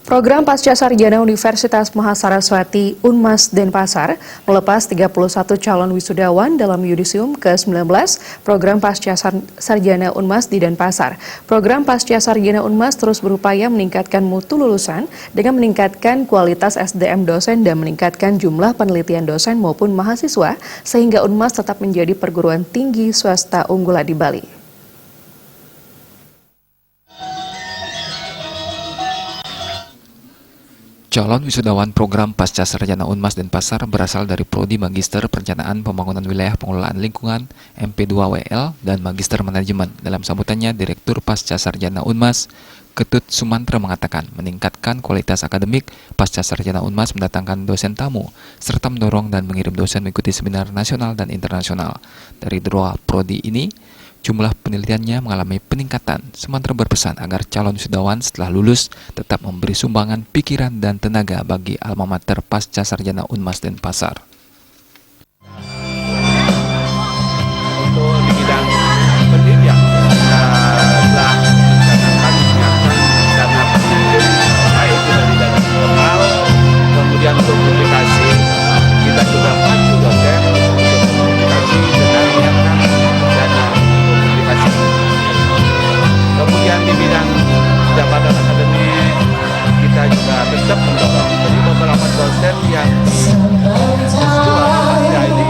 Program Pasca Sarjana Universitas Mahasaraswati Unmas Denpasar melepas 31 calon wisudawan dalam yudisium ke-19 Program Pasca Sarjana Unmas di Denpasar. Program Pasca Sarjana Unmas terus berupaya meningkatkan mutu lulusan dengan meningkatkan kualitas SDM dosen dan meningkatkan jumlah penelitian dosen maupun mahasiswa sehingga Unmas tetap menjadi perguruan tinggi swasta unggulan di Bali. Calon wisudawan program Pasca Sarjana Unmas Denpasar berasal dari Prodi Magister Perencanaan Pembangunan Wilayah Pengelolaan Lingkungan MP2WL dan Magister Manajemen. Dalam sambutannya, Direktur Pasca Sarjana Unmas, Ketut Sumantra mengatakan meningkatkan kualitas akademik Pasca Sarjana Unmas mendatangkan dosen tamu, serta mendorong dan mengirim dosen mengikuti seminar nasional dan internasional. Dari dua prodi ini, jumlah penelitiannya mengalami peningkatan. Sumantra berpesan agar calon wisudawan setelah lulus tetap memberi sumbangan pikiran dan tenaga bagi alma mater Pasca Sarjana Unmas Denpasar. Untuk di bidang pendidikan, telah mencatatkan dana pendidikan baik dari dana lokal, kemudian untuk publikasi kita juga maju dosen untuk publikasi dengan menyiapkan dana untuk publikasi. Kemudian di bidang jabatan akademik kita juga tetap mendorong dari beberapa dosen yang S2 ini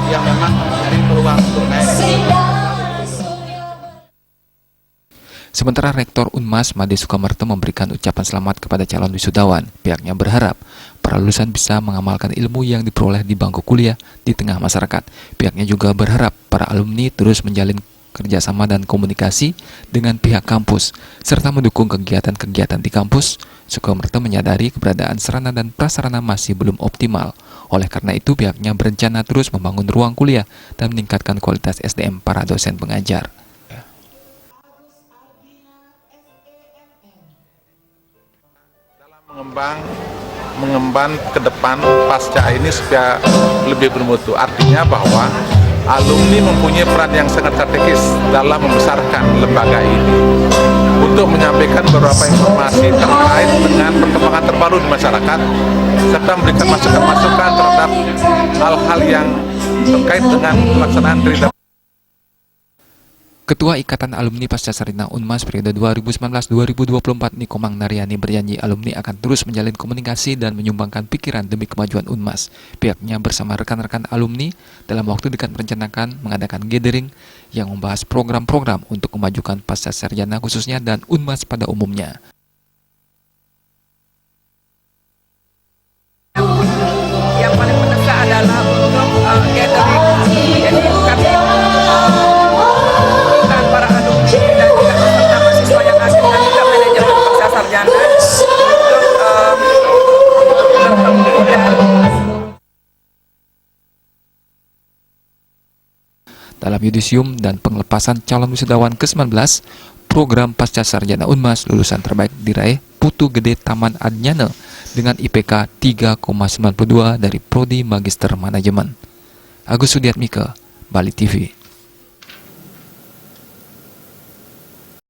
yang memang mencari peluang untuk naik. Sementara Rektor Unmas Made Sukamerto memberikan ucapan selamat kepada calon wisudawan. Pihaknya berharap para lulusan bisa mengamalkan ilmu yang diperoleh di bangku kuliah di tengah masyarakat. Pihaknya juga berharap para alumni terus menjalin kerjasama dan komunikasi dengan pihak kampus, serta mendukung kegiatan-kegiatan di kampus. Sukamerto menyadari keberadaan sarana dan prasarana masih belum optimal. Oleh karena itu, pihaknya berencana terus membangun ruang kuliah dan meningkatkan kualitas SDM para dosen pengajar. Dalam mengemban ke depan pasca ini supaya lebih bermutu. Artinya bahwa alumni mempunyai peran yang sangat strategis dalam membesarkan lembaga ini untuk menyampaikan beberapa informasi terkait dengan perkembangan terbaru di masyarakat serta memberikan masukan-masukan terhadap hal-hal yang terkait dengan pelaksanaan kerja. Ketua Ikatan Alumni Pasca Sarjana Unmas periode 2019-2024 Nikomang Naryani berjanji alumni akan terus menjalin komunikasi dan menyumbangkan pikiran demi kemajuan Unmas. Pihaknya bersama rekan-rekan alumni dalam waktu dekat merencanakan mengadakan gathering yang membahas program-program untuk memajukan Pasca Sarjana khususnya dan Unmas pada umumnya. Yang paling mendesak adalah untuk gathering. Jadi kami para alumni dan juga peserta mahasiswa yang hadir dan juga manajemen Pasca Sarjana untuk bertemu dan Dalam yudisium dan pengelepasan calon wisudawan ke-19, program Pasca Sarjana Unmas lulusan terbaik diraih Putu Gede Taman Adnyana dengan IPK 3,92 dari Prodi Magister Manajemen. Agus Sudiatmika, Bali TV.